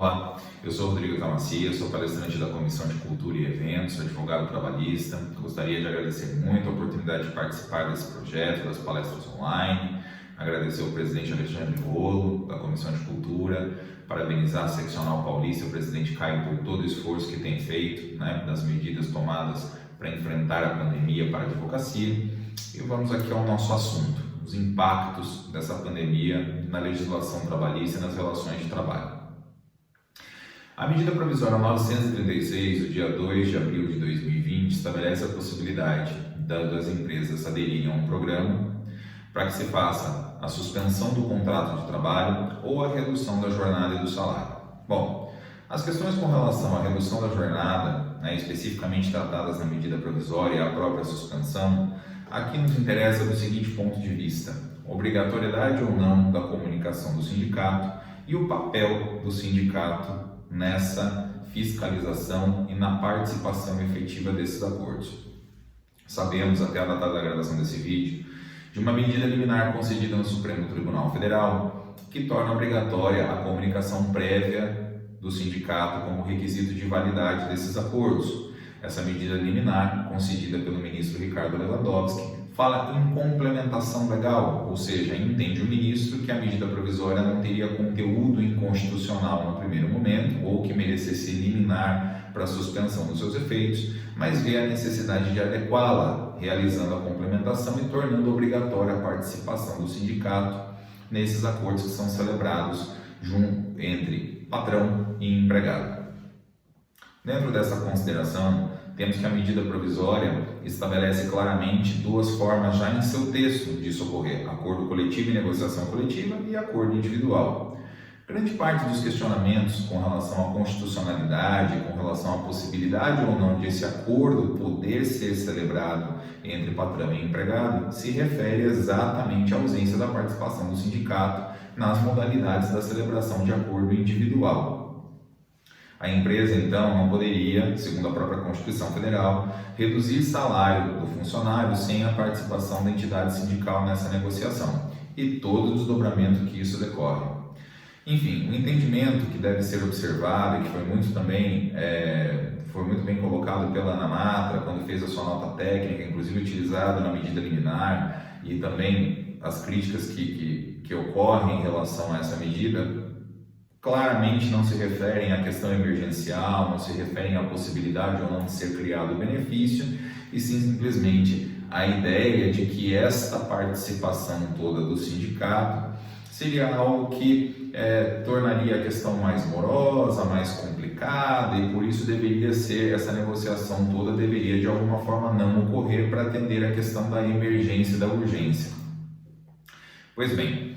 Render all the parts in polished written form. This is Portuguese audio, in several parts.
Olá, eu sou Rodrigo Tamacia, sou palestrante da Comissão de Cultura e Eventos, advogado trabalhista. Gostaria de agradecer muito a oportunidade de participar desse projeto, das palestras online, agradecer ao presidente Alexandre Rolo, da Comissão de Cultura, parabenizar a Seccional Paulista e o presidente Caio por todo o esforço que tem feito, das medidas tomadas para enfrentar a pandemia para a advocacia. E vamos aqui ao nosso assunto, os impactos dessa pandemia na legislação trabalhista e nas relações de trabalho. A medida provisória 936, do dia 2 de abril de 2020, estabelece a possibilidade das empresas aderirem a um programa para que se faça a suspensão do contrato de trabalho ou a redução da jornada e do salário. Bom, as questões com relação à redução da jornada, especificamente tratadas na medida provisória e a própria suspensão, aqui nos interessa do seguinte ponto de vista: obrigatoriedade ou não da comunicação do sindicato e o papel do sindicato nessa fiscalização e na participação efetiva desses acordos. Sabemos, até a data da gravação desse vídeo, de uma medida liminar concedida no Supremo Tribunal Federal que torna obrigatória a comunicação prévia do sindicato como requisito de validade desses acordos. Essa medida liminar, concedida pelo ministro Ricardo Lewandowski, fala em complementação legal, ou seja, entende o ministro que a medida provisória não teria conteúdo inconstitucional no primeiro momento ou que merecesse liminar para a suspensão dos seus efeitos, mas vê a necessidade de adequá-la, realizando a complementação e tornando obrigatória a participação do sindicato nesses acordos que são celebrados entre patrão e empregado. Dentro dessa consideração, temos que a medida provisória estabelece claramente duas formas já em seu texto de socorrer: acordo coletivo e negociação coletiva e acordo individual. Grande parte dos questionamentos com relação à constitucionalidade, com relação à possibilidade ou não de esse acordo poder ser celebrado entre patrão e empregado, se refere exatamente à ausência da participação do sindicato nas modalidades da celebração de acordo individual. A empresa, então, não poderia, segundo a própria Constituição Federal, reduzir salário do funcionário sem a participação da entidade sindical nessa negociação e todo o desdobramento que isso decorre. Enfim, o entendimento que deve ser observado e que foi muito bem colocado pela ANAMATRA quando fez a sua nota técnica, inclusive utilizado na medida liminar, e também as críticas que ocorrem em relação a essa medida, claramente não se referem à questão emergencial, não se referem à possibilidade ou não de ser criado o benefício, e sim simplesmente à ideia de que esta participação toda do sindicato seria algo que tornaria a questão mais morosa, mais complicada, e por isso essa negociação toda deveria de alguma forma não ocorrer para atender a questão da emergência e da urgência. Pois bem,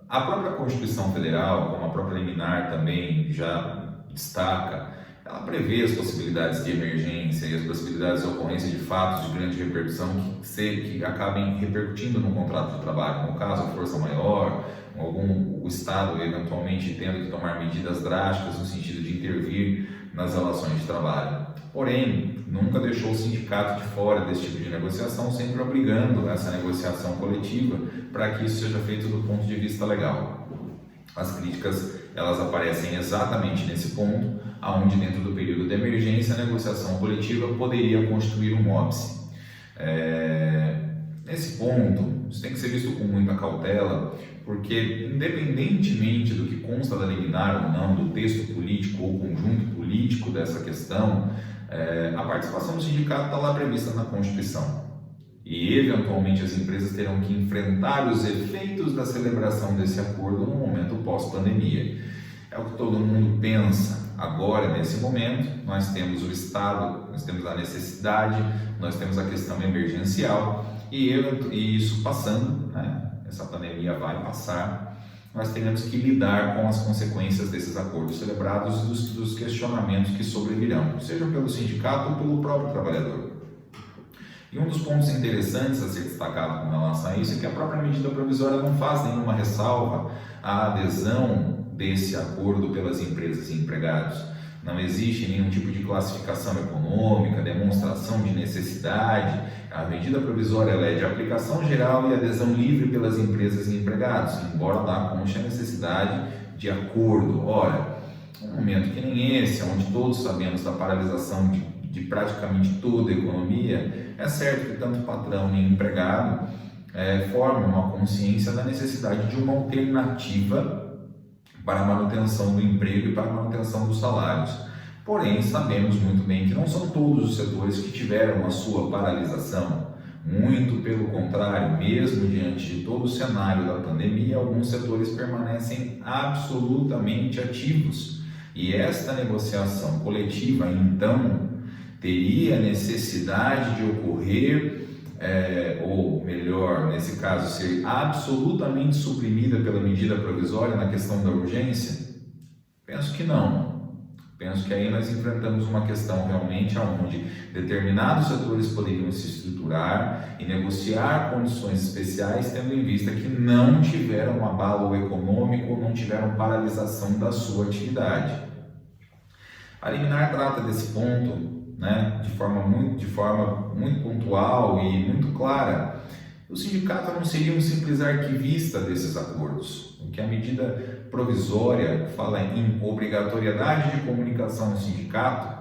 a própria Constituição Federal, como a própria liminar também já destaca, ela prevê as possibilidades de emergência e as possibilidades de ocorrência de fatos de grande repercussão que acabem repercutindo no contrato de trabalho. No caso, a força maior, o Estado eventualmente tendo que tomar medidas drásticas no sentido de intervir nas relações de trabalho. Porém, nunca deixou o sindicato de fora desse tipo de negociação, sempre obrigando essa negociação coletiva para que isso seja feito do ponto de vista legal. As críticas, elas aparecem exatamente nesse ponto, onde dentro do período de emergência a negociação coletiva poderia constituir um óbice. Nesse ponto, isso tem que ser visto com muita cautela, porque independentemente do que consta da liminar ou não, do texto político ou conjunto político dessa questão, a participação do sindicato está lá prevista na Constituição. E, eventualmente, as empresas terão que enfrentar os efeitos da celebração desse acordo no momento pós-pandemia. É o que todo mundo pensa. Agora, nesse momento, nós temos o Estado, nós temos a necessidade, nós temos a questão emergencial, e isso passando, essa pandemia vai passar, nós teremos que lidar com as consequências desses acordos celebrados e dos questionamentos que sobrevirão, seja pelo sindicato ou pelo próprio trabalhador. E um dos pontos interessantes a ser destacado com relação a isso é que a própria medida provisória não faz nenhuma ressalva à adesão desse acordo pelas empresas e empregados. Não existe nenhum tipo de classificação econômica, demonstração de necessidade. A medida provisória é de aplicação geral e adesão livre pelas empresas e empregados, embora lá conste a necessidade de acordo. Ora, um momento que nem esse, onde todos sabemos da paralisação de praticamente toda a economia, é certo que tanto patrão nem empregado formam uma consciência da necessidade de uma alternativa para a manutenção do emprego e para a manutenção dos salários. Porém, sabemos muito bem que não são todos os setores que tiveram a sua paralisação. Muito pelo contrário, mesmo diante de todo o cenário da pandemia, alguns setores permanecem absolutamente ativos. E esta negociação coletiva, então, teria necessidade de ocorrer, ou melhor, nesse caso, ser absolutamente suprimida pela medida provisória na questão da urgência? Penso que não. Penso que aí nós enfrentamos uma questão realmente onde determinados setores poderiam se estruturar e negociar condições especiais, tendo em vista que não tiveram abalo econômico, não tiveram paralisação da sua atividade. A liminar trata desse ponto, de forma muito pontual e muito clara. O sindicato não seria um simples arquivista desses acordos. O que a medida provisória fala em obrigatoriedade de comunicação no sindicato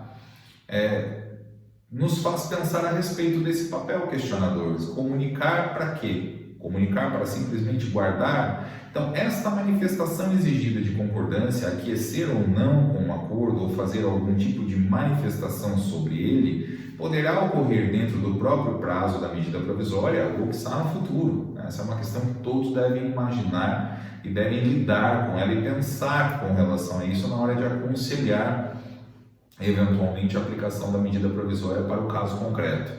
nos faz pensar a respeito desse papel questionador. Comunicar para quê? Comunicar para simplesmente guardar? Então, esta manifestação exigida de concordância, aquecer ou não com o acordo ou fazer algum tipo de manifestação sobre ele, poderá ocorrer dentro do próprio prazo da medida provisória ou que está no futuro. Essa é uma questão que todos devem imaginar e devem lidar com ela e pensar com relação a isso na hora de aconselhar eventualmente a aplicação da medida provisória para o caso concreto.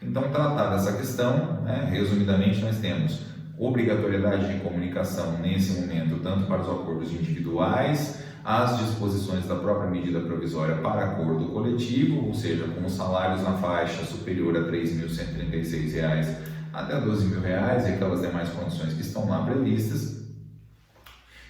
Então, tratada essa questão, resumidamente, nós temos obrigatoriedade de comunicação nesse momento, tanto para os acordos individuais, as disposições da própria medida provisória para acordo coletivo, ou seja, com os salários na faixa superior a R$ 3.136 até R$ 12.000 e aquelas demais condições que estão lá previstas.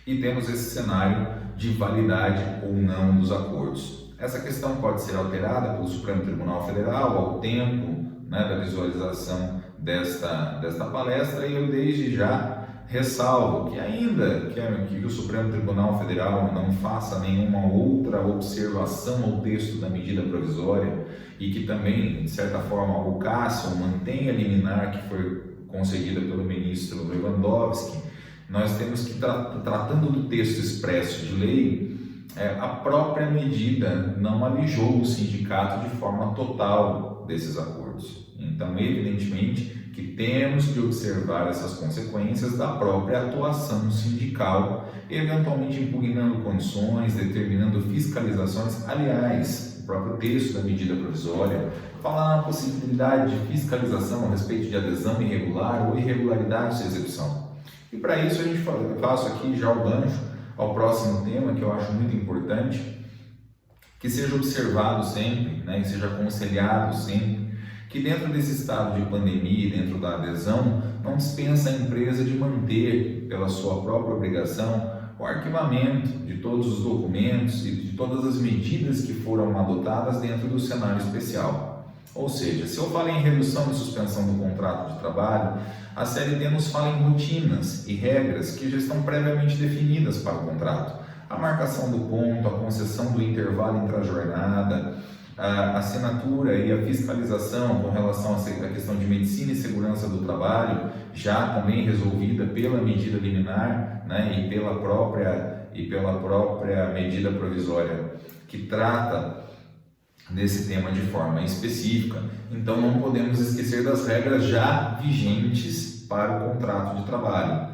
E temos esse cenário de validade ou não dos acordos. Essa questão pode ser alterada pelo Supremo Tribunal Federal ao tempo da visualização desta palestra, e eu desde já ressalvo que ainda que o Supremo Tribunal Federal não faça nenhuma outra observação ao texto da medida provisória e que também, de certa forma, o Cássio mantenha a liminar que foi concedida pelo ministro Lewandowski, nós temos que, tratando do texto expresso de lei, a própria medida não alijou o sindicato de forma total desses acordos. Então, evidentemente, que temos que observar essas consequências da própria atuação sindical, eventualmente impugnando condições, determinando fiscalizações. Aliás, o próprio texto da medida provisória fala na possibilidade de fiscalização a respeito de adesão irregular ou irregularidade de execução. E para isso eu faço aqui já o gancho ao próximo tema, que eu acho muito importante, que seja observado sempre, e seja aconselhado sempre, que dentro desse estado de pandemia, dentro da adesão, não dispensa a empresa de manter, pela sua própria obrigação, o arquivamento de todos os documentos e de todas as medidas que foram adotadas dentro do cenário especial. Ou seja, se eu falo em redução e suspensão do contrato de trabalho, a CLT nos fala em rotinas e regras que já estão previamente definidas para o contrato. A marcação do ponto, a concessão do intervalo intra-jornada, a assinatura e a fiscalização com relação à questão de medicina e segurança do trabalho, já também resolvida pela medida liminar e pela própria medida provisória que trata desse tema de forma específica. Então não podemos esquecer das regras já vigentes para o contrato de trabalho.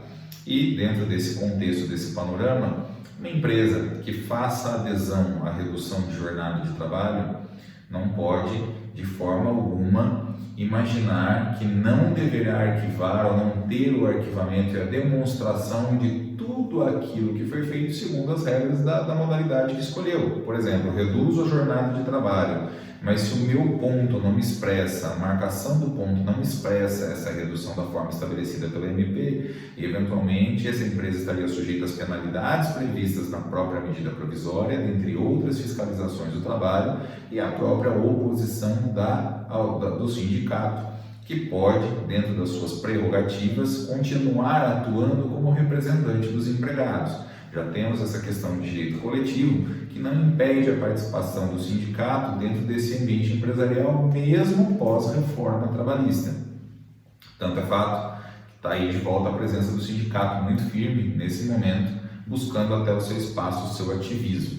E dentro desse contexto, desse panorama, uma empresa que faça adesão à redução de jornada de trabalho não pode, de forma alguma, imaginar que não deverá arquivar ou não ter o arquivamento e a demonstração de tudo aquilo que foi feito segundo as regras da modalidade que escolheu. Por exemplo, reduzo a jornada de trabalho, mas se o meu ponto não me expressa, a marcação do ponto não me expressa essa redução da forma estabelecida pela MP, e eventualmente essa empresa estaria sujeita às penalidades previstas na própria medida provisória, dentre outras fiscalizações do trabalho, e a própria oposição do sindicato, que pode, dentro das suas prerrogativas, continuar atuando como representante dos empregados. Já temos essa questão de direito coletivo que não impede a participação do sindicato dentro desse ambiente empresarial, mesmo pós-reforma trabalhista. Tanto é fato que está aí de volta a presença do sindicato muito firme nesse momento, buscando até o seu espaço, o seu ativismo.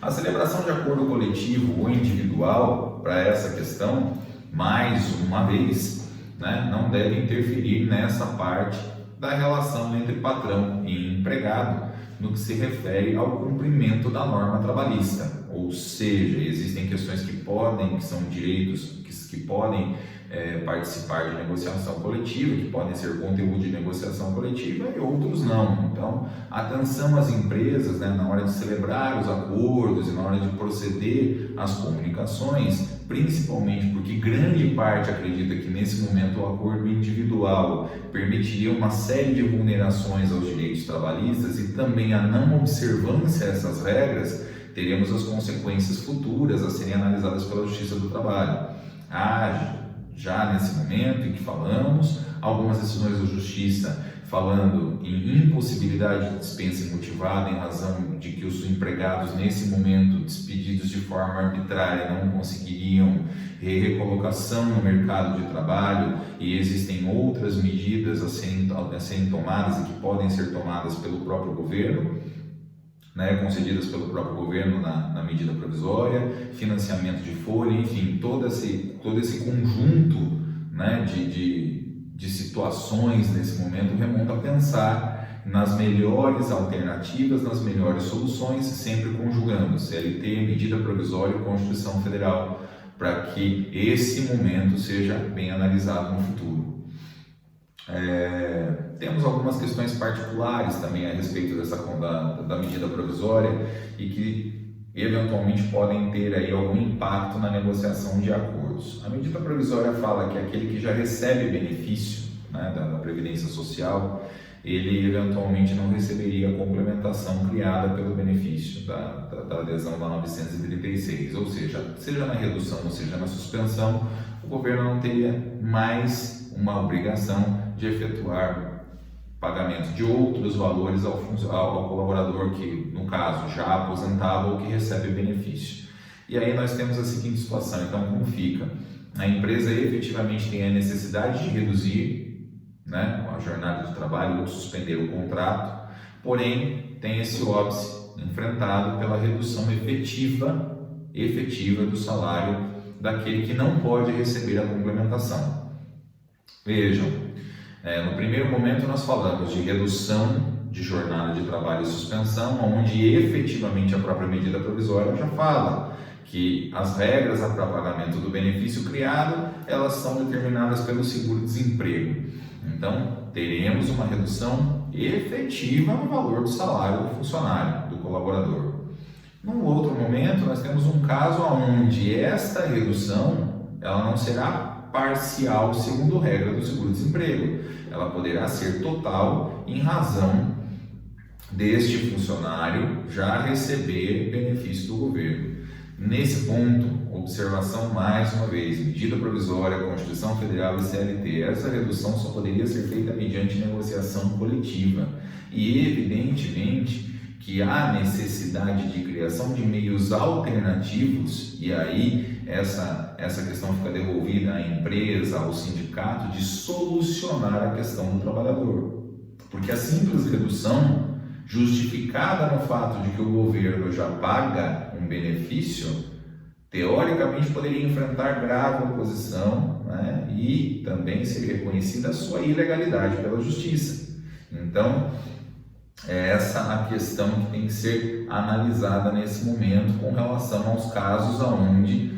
A celebração de acordo coletivo ou individual para essa questão, mais uma vez, não deve interferir nessa parte da relação entre patrão e empregado no que se refere ao cumprimento da norma trabalhista. Ou seja, existem questões que são direitos que podem participar de negociação coletiva, que podem ser conteúdo de negociação coletiva e outros não. Então, atenção às empresas, na hora de celebrar os acordos e na hora de proceder às comunicações, principalmente porque grande parte acredita que nesse momento o acordo individual permitiria uma série de vulnerações aos direitos trabalhistas e também a não observância dessas regras, teremos as consequências futuras a serem analisadas pela Justiça do Trabalho. Já nesse momento em que falamos, algumas decisões da Justiça falando em impossibilidade de dispensa imotivada em razão de que os empregados nesse momento despedidos de forma arbitrária não conseguiriam recolocação no mercado de trabalho, e existem outras medidas a serem tomadas e que podem ser tomadas pelo próprio governo, concedidas pelo próprio governo na medida provisória, financiamento de folha, enfim, todo esse conjunto de situações nesse momento remonta a pensar nas melhores alternativas, nas melhores soluções, sempre conjugando CLT, medida provisória e Constituição Federal, para que esse momento seja bem analisado no futuro. Temos algumas questões particulares também a respeito da medida provisória e que eventualmente podem ter aí algum impacto na negociação de acordos. A medida provisória fala que aquele que já recebe benefício da Previdência Social, ele eventualmente não receberia a complementação criada pelo benefício da adesão da 936, ou seja na redução ou seja na suspensão, o governo não teria mais uma obrigação de efetuar pagamento de outros valores ao colaborador que, no caso, já aposentado ou que recebe benefício. E aí nós temos a seguinte situação, então como fica? A empresa efetivamente tem a necessidade de reduzir a jornada de trabalho ou de suspender o contrato, porém tem esse óbice enfrentado pela redução efetiva do salário daquele que não pode receber a complementação. Vejam, no primeiro momento nós falamos de redução de jornada de trabalho e suspensão, onde efetivamente a própria medida provisória já fala que as regras para pagamento do benefício criado, elas são determinadas pelo seguro-desemprego. Então, teremos uma redução efetiva no valor do salário do funcionário, do colaborador. Num outro momento, nós temos um caso onde esta redução ela não será parcial segundo regra do seguro-desemprego. Ela poderá ser total em razão deste funcionário já receber benefício do governo. Nesse ponto, observação mais uma vez, medida provisória, Constituição Federal e CLT, essa redução só poderia ser feita mediante negociação coletiva e evidentemente que há necessidade de criação de meios alternativos e aí essa questão fica devolvida à empresa, ao sindicato, de solucionar a questão do trabalhador, porque a simples redução justificada no fato de que o governo já paga um benefício, teoricamente poderia enfrentar grave oposição e também ser reconhecida a sua ilegalidade pela justiça. Então, é essa a questão que tem que ser analisada nesse momento com relação aos casos onde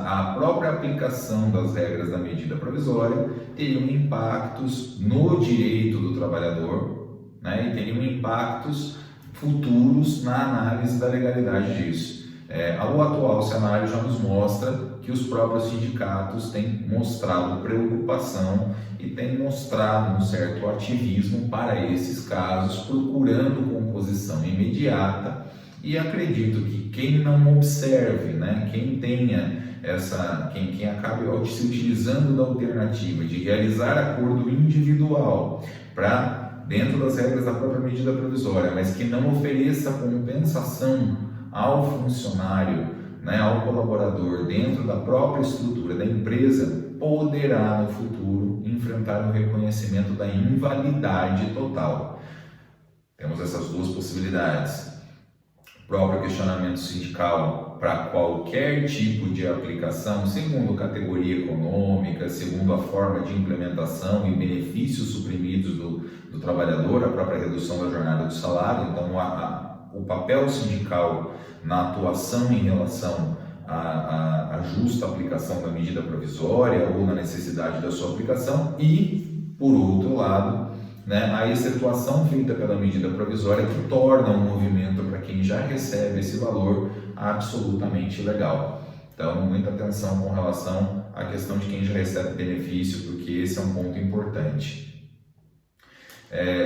a própria aplicação das regras da medida provisória teriam impactos no direito do trabalhador, e teriam impactos futuros na análise da legalidade disso. O atual cenário já nos mostra que os próprios sindicatos têm mostrado preocupação e têm mostrado um certo ativismo para esses casos, procurando composição imediata, e acredito que quem não observe, quem tenha quem acabe se utilizando da alternativa de realizar acordo individual para dentro das regras da própria medida provisória, mas que não ofereça compensação ao funcionário, né, ao colaborador dentro da própria estrutura da empresa, poderá no futuro enfrentar o reconhecimento da invalidade total. Temos essas duas possibilidades. O próprio questionamento sindical para qualquer tipo de aplicação, segundo categoria econômica, segundo a forma de implementação e benefícios suprimidos do trabalhador, a própria redução da jornada do salário. Então, o papel sindical na atuação em relação à justa aplicação da medida provisória ou na necessidade da sua aplicação e, por outro lado, né, a excetuação feita pela medida provisória que torna o movimento para quem já recebe esse valor absolutamente legal. Então, muita atenção com relação à questão de quem já recebe benefício, porque esse é um ponto importante.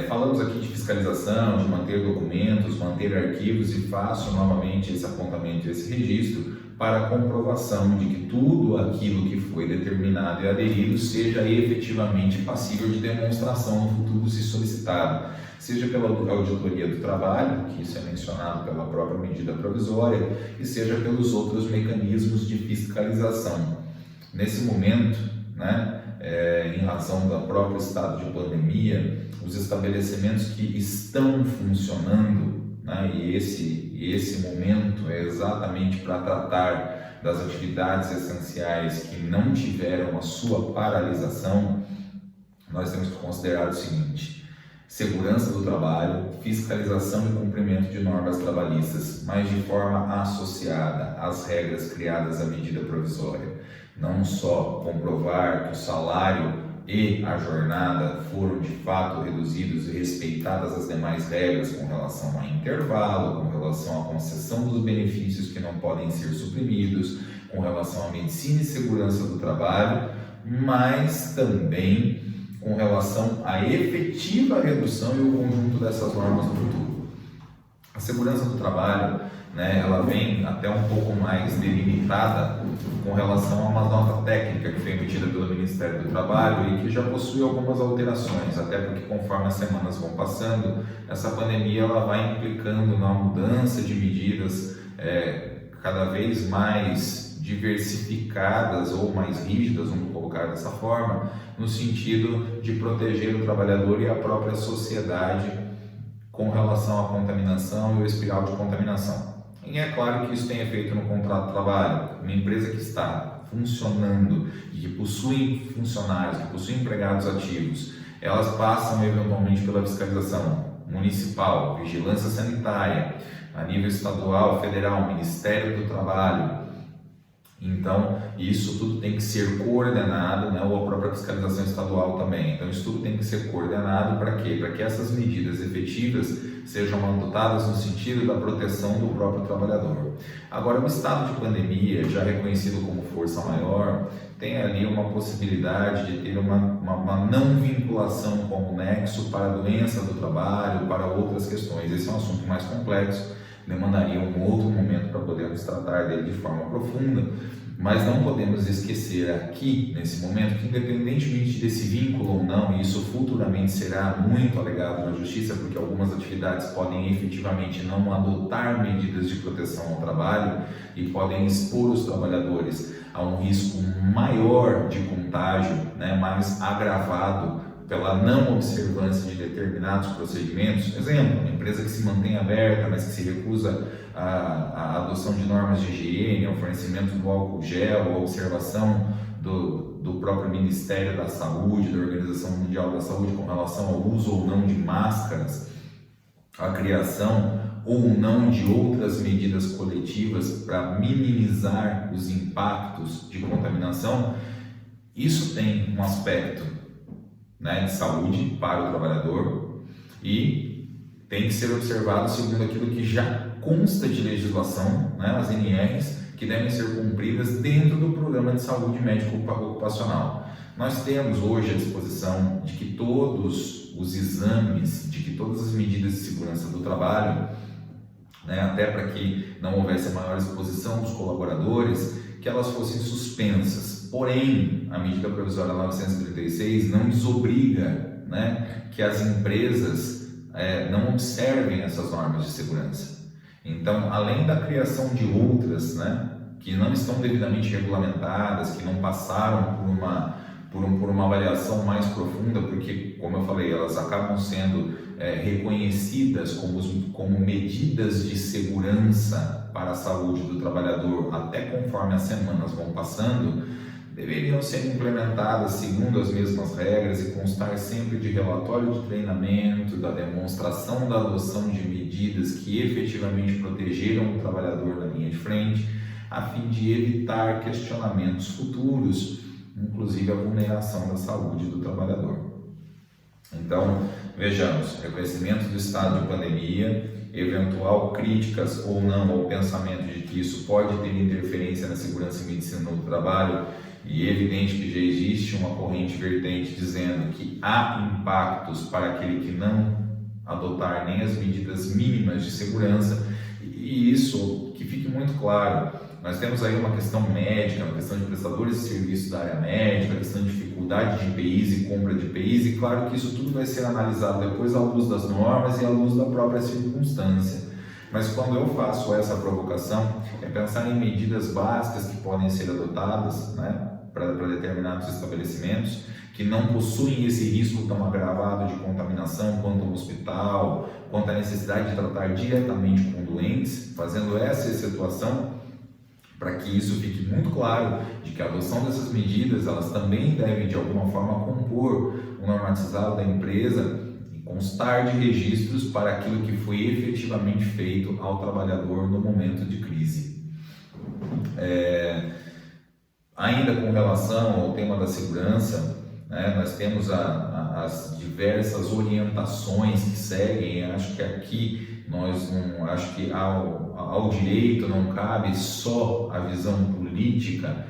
Falamos aqui de fiscalização, de manter documentos, manter arquivos e faço novamente esse apontamento e esse registro para a comprovação de que tudo aquilo que foi determinado e aderido seja efetivamente passível de demonstração no futuro se solicitado, seja pela auditoria do trabalho, que isso é mencionado pela própria medida provisória, e seja pelos outros mecanismos de fiscalização. Nesse momento, né, em razão do próprio estado de pandemia, os estabelecimentos que estão funcionando, né, e esse momento é exatamente para tratar das atividades essenciais que não tiveram a sua paralisação, nós temos que considerar o seguinte: segurança do trabalho, fiscalização e cumprimento de normas trabalhistas, mas de forma associada às regras criadas à medida provisória. Não só comprovar que o salário e a jornada foram de fato reduzidos e respeitadas as demais regras com relação a intervalo, com relação à concessão dos benefícios que não podem ser suprimidos, com relação à medicina e segurança do trabalho, mas também com relação à efetiva redução e o conjunto dessas normas no futuro. A segurança do trabalho, né, ela vem até um pouco mais delimitada com relação a uma nota técnica que foi emitida pelo Ministério do Trabalho e que já possui algumas alterações, até porque conforme as semanas vão passando, essa pandemia ela vai implicando na mudança de medidas cada vez mais diversificadas ou mais rígidas, vamos colocar dessa forma, no sentido de proteger o trabalhador e a própria sociedade com relação à contaminação e o espiral de contaminação. E é claro que isso tem efeito no contrato de trabalho. Uma empresa que está funcionando e que possui funcionários, que possui empregados ativos, elas passam eventualmente pela fiscalização municipal, vigilância sanitária, a nível estadual, federal, Ministério do Trabalho. Então, isso tudo tem que ser coordenado, né, ou a própria fiscalização estadual também. Então, isso tudo tem que ser coordenado para quê? Para que essas medidas efetivas sejam adotadas no sentido da proteção do próprio trabalhador. Agora, o estado de pandemia, já reconhecido como força maior, tem ali uma possibilidade de ter uma não vinculação como nexo para a doença do trabalho, para outras questões. Esse é um assunto mais complexo, demandaria um outro momento para podermos tratar dele de forma profunda, mas não podemos esquecer aqui, nesse momento, que independentemente desse vínculo ou não, e isso futuramente será muito alegado na Justiça, porque algumas atividades podem efetivamente não adotar medidas de proteção ao trabalho e podem expor os trabalhadores a um risco maior de contágio, né, mais agravado pela não observância de determinados procedimentos. Exemplo, uma empresa que se mantém aberta, mas que se recusa a adoção de normas de higiene, ao fornecimento do álcool gel, a observação do próprio Ministério da Saúde, da Organização Mundial da Saúde com relação ao uso ou não de máscaras, a criação ou não de outras medidas coletivas para minimizar os impactos de contaminação. Isso tem um aspecto, né, de saúde para o trabalhador e tem que ser observado segundo aquilo que já consta de legislação, né, as NRs, que devem ser cumpridas dentro do programa de saúde médico ocupacional. Nós temos hoje a disposição de que todos os exames, de que todas as medidas de segurança do trabalho, né, até para que não houvesse a maior exposição dos colaboradores, que elas fossem suspensas. Porém, a medida provisória 936 não desobriga né, que as empresas não observem essas normas de segurança. Então, além da criação de outras, né, que não estão devidamente regulamentadas, que não passaram por uma avaliação mais profunda, porque, como eu falei, elas acabam sendo reconhecidas como medidas de segurança para a saúde do trabalhador, até conforme as semanas vão passando, deveriam ser implementadas segundo as mesmas regras e constar sempre de relatório de treinamento, da demonstração da adoção de medidas que efetivamente protegeram o trabalhador na linha de frente, a fim de evitar questionamentos futuros, inclusive a vulneração da saúde do trabalhador. Então, vejamos, reconhecimento do estado de pandemia, eventual críticas ou não ao pensamento de que isso pode ter interferência na segurança e medicina do trabalho, e é evidente que já existe uma corrente vertente dizendo que há impactos para aquele que não adotar nem as medidas mínimas de segurança, e isso que fique muito claro. Nós temos aí uma questão médica, uma questão de prestadores de serviços da área médica, questão de dificuldade de EPIs e compra de EPIs, e claro que isso tudo vai ser analisado depois à luz das normas e à luz da própria circunstância. Mas quando eu faço essa provocação, é pensar em medidas básicas que podem ser adotadas, né, para determinados estabelecimentos que não possuem esse risco tão agravado de contaminação quanto um hospital, quanto a necessidade de tratar diretamente com doentes, fazendo essa excetuação, para que isso fique muito claro de que a adoção dessas medidas, elas também devem de alguma forma compor o normatizado da empresa e constar de registros para aquilo que foi efetivamente feito ao trabalhador no momento de crise. Ainda com relação ao tema da segurança, né, nós temos as diversas orientações que seguem. Acho que aqui acho que ao direito não cabe só a visão política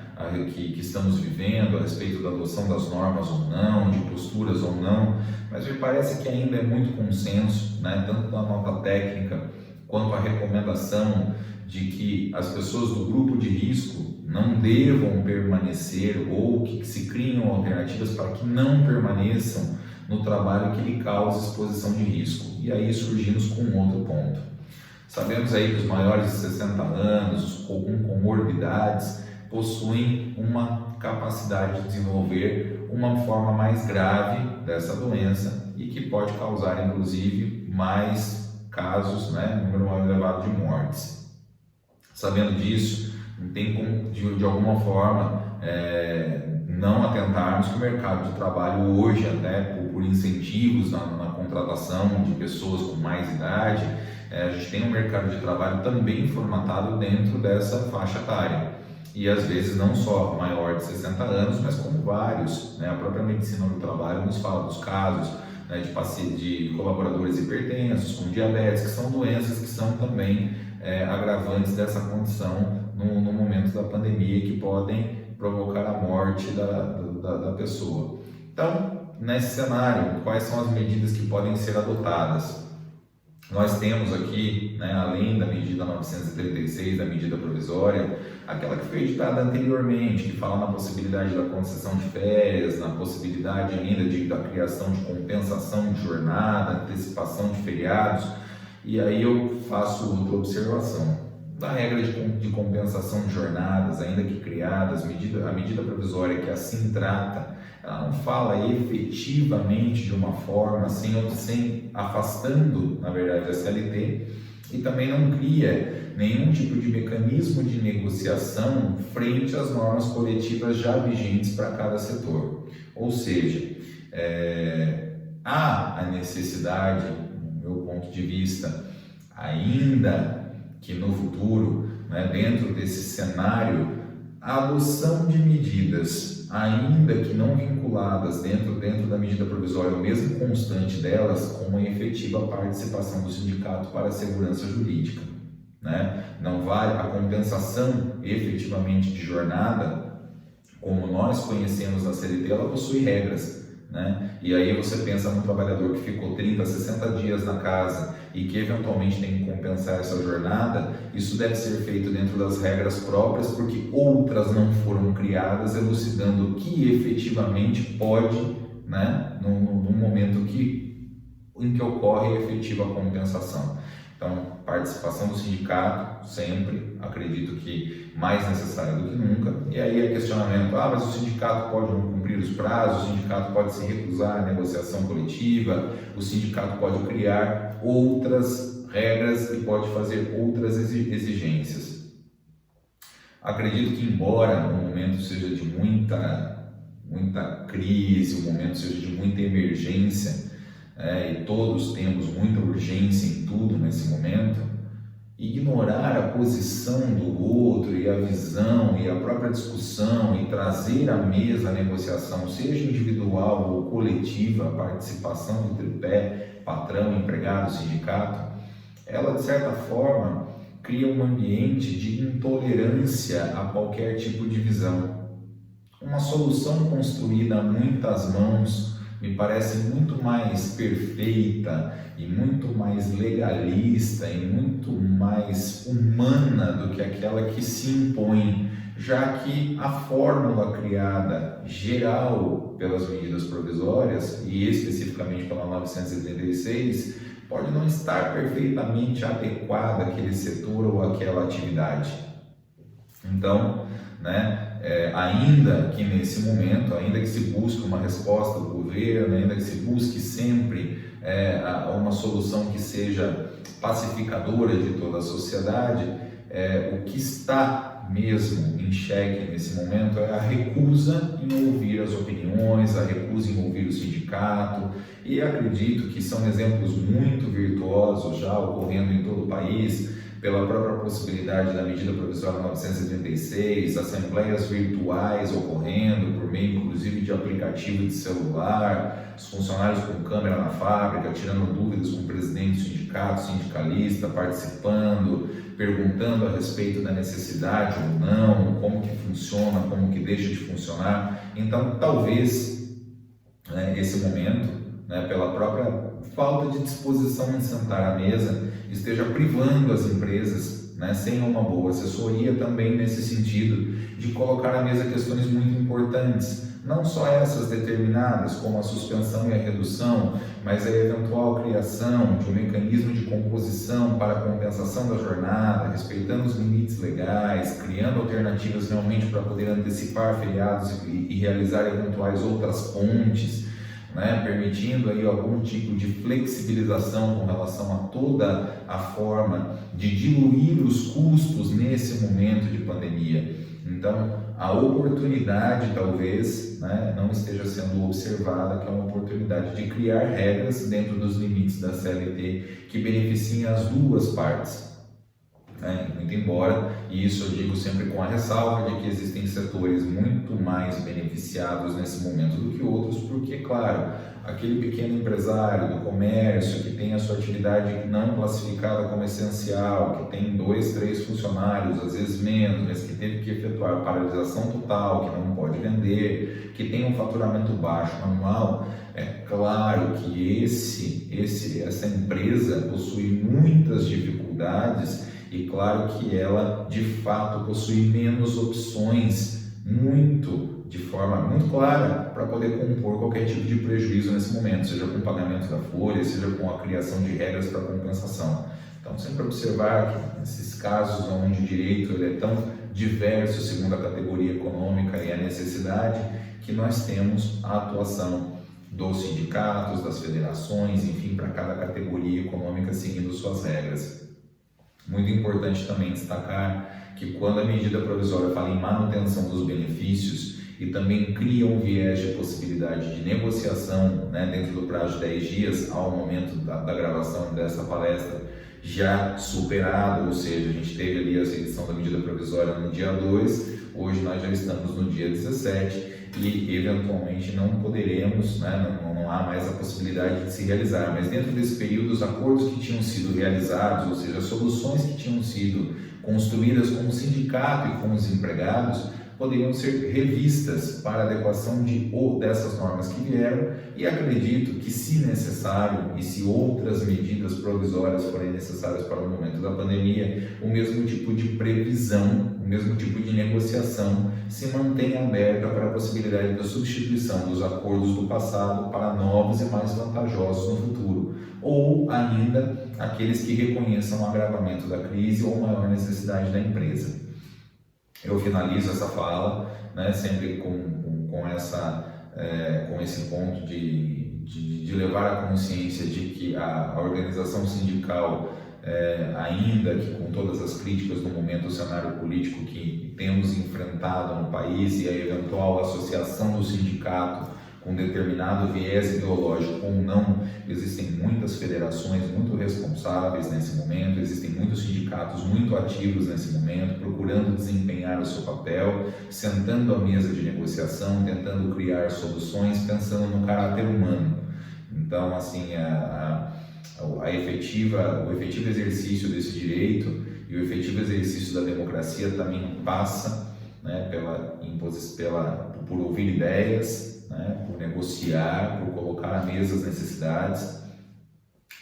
que estamos vivendo a respeito da adoção das normas ou não, de posturas ou não, mas me parece que ainda é muito consenso, né, tanto da nota técnica quanto a recomendação de que as pessoas do grupo de risco não devam permanecer ou que se criam alternativas para que não permaneçam no trabalho que lhe causa exposição de risco. E aí surgimos com um outro ponto. Sabemos aí que os maiores de 60 anos, com comorbidades, possuem uma capacidade de desenvolver uma forma mais grave dessa doença e que pode causar, inclusive, mais casos, né, número mais elevado de mortes. Sabendo disso, não tem como, de alguma forma, não atentarmos que o mercado de trabalho hoje, até por incentivos na contratação de pessoas com mais idade, a gente tem um mercado de trabalho também formatado dentro dessa faixa etária. E às vezes não só maior de 60 anos, mas como vários, né? A própria medicina do trabalho nos fala dos casos, né, de colaboradores hipertensos, com diabetes, que são doenças que são também agravantes dessa condição no momento da pandemia, que podem provocar a morte da pessoa. Então, nesse cenário, quais são as medidas que podem ser adotadas? Nós temos aqui, né, além da medida 936, da medida provisória, aquela que foi editada anteriormente, que fala na possibilidade da concessão de férias, na possibilidade ainda da criação de compensação de jornada, antecipação de feriados. E aí eu faço outra observação. Da regra de compensação de jornadas, ainda que criadas, a medida provisória que assim trata, ela não fala efetivamente de uma forma sem afastando, na verdade, a CLT, e também não cria nenhum tipo de mecanismo de negociação frente às normas coletivas já vigentes para cada setor. Ou seja, há a necessidade, no meu ponto de vista, ainda que no futuro, né, dentro desse cenário, a adoção de medidas, ainda que não vinculadas dentro da medida provisória, ou mesmo constante delas, com uma efetiva participação do sindicato para a segurança jurídica, né? Não vale a compensação efetivamente de jornada, como nós conhecemos na CLT, ela possui regras, né? E aí você pensa num trabalhador que ficou 30, 60 dias na casa e que eventualmente tem que compensar essa jornada, isso deve ser feito dentro das regras próprias, porque outras não foram criadas, elucidando o que efetivamente pode né, no momento em que ocorre a efetiva compensação. Então, participação do sindicato, sempre, acredito que mais necessária do que nunca. E aí é questionamento, mas o sindicato pode não cumprir os prazos, o sindicato pode se recusar à negociação coletiva, o sindicato pode criar outras regras e pode fazer outras exigências. Acredito que, embora o momento seja de muita crise, o momento seja de muita emergência, e todos temos muita urgência em tudo nesse momento, ignorar a posição do outro e a visão e a própria discussão e trazer à mesa a negociação, seja individual ou coletiva, a participação do tripé, patrão, empregado, sindicato, ela de certa forma cria um ambiente de intolerância a qualquer tipo de visão. Uma solução construída a muitas mãos me parece muito mais perfeita e muito mais legalista e muito mais humana do que aquela que se impõe, já que a fórmula criada geral pelas medidas provisórias e especificamente pela 986 pode não estar perfeitamente adequada àquele setor ou àquela atividade. Então, ainda que nesse momento, ainda que se busque uma resposta do governo, ainda que se busque sempre uma solução que seja pacificadora de toda a sociedade, o que está mesmo em xeque nesse momento é a recusa em ouvir as opiniões, a recusa em ouvir o sindicato, e acredito que são exemplos muito virtuosos já ocorrendo em todo o país, pela própria possibilidade da medida provisória 936, assembleias virtuais ocorrendo por meio inclusive de aplicativo de celular, os funcionários com câmera na fábrica, tirando dúvidas com o presidente do sindicato, sindicalista, participando, perguntando a respeito da necessidade ou não, como que funciona, como que deixa de funcionar. Então, talvez esse momento, pela própria falta de disposição em sentar à mesa, esteja privando as empresas, sem uma boa assessoria também nesse sentido, de colocar à mesa questões muito importantes, não só essas determinadas, como a suspensão e a redução, mas a eventual criação de um mecanismo de composição para a compensação da jornada, respeitando os limites legais, criando alternativas realmente para poder antecipar feriados e realizar eventuais outras pontes, permitindo aí algum tipo de flexibilização com relação a toda a forma de diluir os custos nesse momento de pandemia. Então, a oportunidade talvez não esteja sendo observada, que é uma oportunidade de criar regras dentro dos limites da CLT que beneficiem as duas partes. Muito embora, e isso eu digo sempre com a ressalva de que existem setores muito mais beneficiados nesse momento do que outros, porque, claro, aquele pequeno empresário do comércio que tem a sua atividade não classificada como essencial, que tem 2, 3 funcionários, às vezes menos, mas que teve que efetuar paralisação total, que não pode vender, que tem um faturamento baixo anual, é claro que essa empresa possui muitas dificuldades e claro que ela de fato possui menos opções de forma muito clara para poder compor qualquer tipo de prejuízo nesse momento, seja com o pagamento da folha, seja com a criação de regras para compensação. Então, sempre observar que nesses casos onde o direito ele é tão diverso segundo a categoria econômica e a necessidade, que nós temos a atuação dos sindicatos, das federações, enfim, para cada categoria econômica seguindo suas regras. Muito importante também destacar que quando a medida provisória fala em manutenção dos benefícios e também cria um viés de possibilidade de negociação dentro do prazo de 10 dias ao momento da gravação dessa palestra já superado, ou seja, a gente teve ali a edição da medida provisória no dia 2, hoje nós já estamos no dia 17 e eventualmente não poderemos, não há mais a possibilidade de se realizar, mas dentro desse período os acordos que tinham sido realizados, ou seja, as soluções que tinham sido construídas com o sindicato e com os empregados, poderiam ser revistas para adequação dessas normas que vieram, e acredito que, se necessário e se outras medidas provisórias forem necessárias para o momento da pandemia, o mesmo tipo de previsão, o mesmo tipo de negociação se mantém aberta para a possibilidade da substituição dos acordos do passado para novos e mais vantajosos no futuro, ou ainda aqueles que reconheçam o agravamento da crise ou maior necessidade da empresa. Eu finalizo essa fala, né, sempre com esse ponto de levar a consciência de que a organização sindical, ainda que com todas as críticas do momento, o cenário político que temos enfrentado no país e a eventual associação do sindicato com determinado viés ideológico ou não, existem muitas federações muito responsáveis nesse momento, existem muitos sindicatos muito ativos nesse momento, procurando desempenhar o seu papel, sentando à mesa de negociação, tentando criar soluções, pensando no caráter humano. Então, assim, o efetivo exercício desse direito e o efetivo exercício da democracia também passa, né, por ouvir ideias, né, por negociar, por colocar à mesa as necessidades.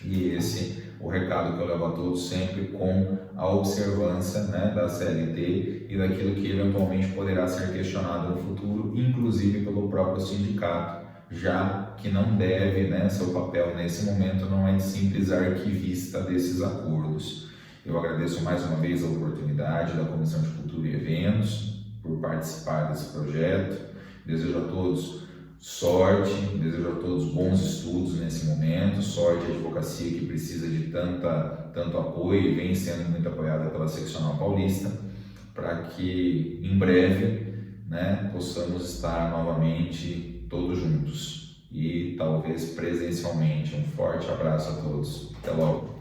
E esse o recado que eu levo a todos, sempre com a observância, né, da CLT e daquilo que eventualmente poderá ser questionado no futuro, inclusive pelo próprio sindicato, já que não deve, né, seu papel nesse momento não é de simples arquivista desses acordos. Eu agradeço mais uma vez a oportunidade da Comissão de Cultura e Eventos por participar desse projeto. Desejo a todos sorte, desejo a todos bons estudos nesse momento, sorte à advocacia que precisa de tanto apoio e vem sendo muito apoiada pela Seccional Paulista, para que em breve, né, possamos estar novamente todos juntos e talvez presencialmente. Um forte abraço a todos. Até logo.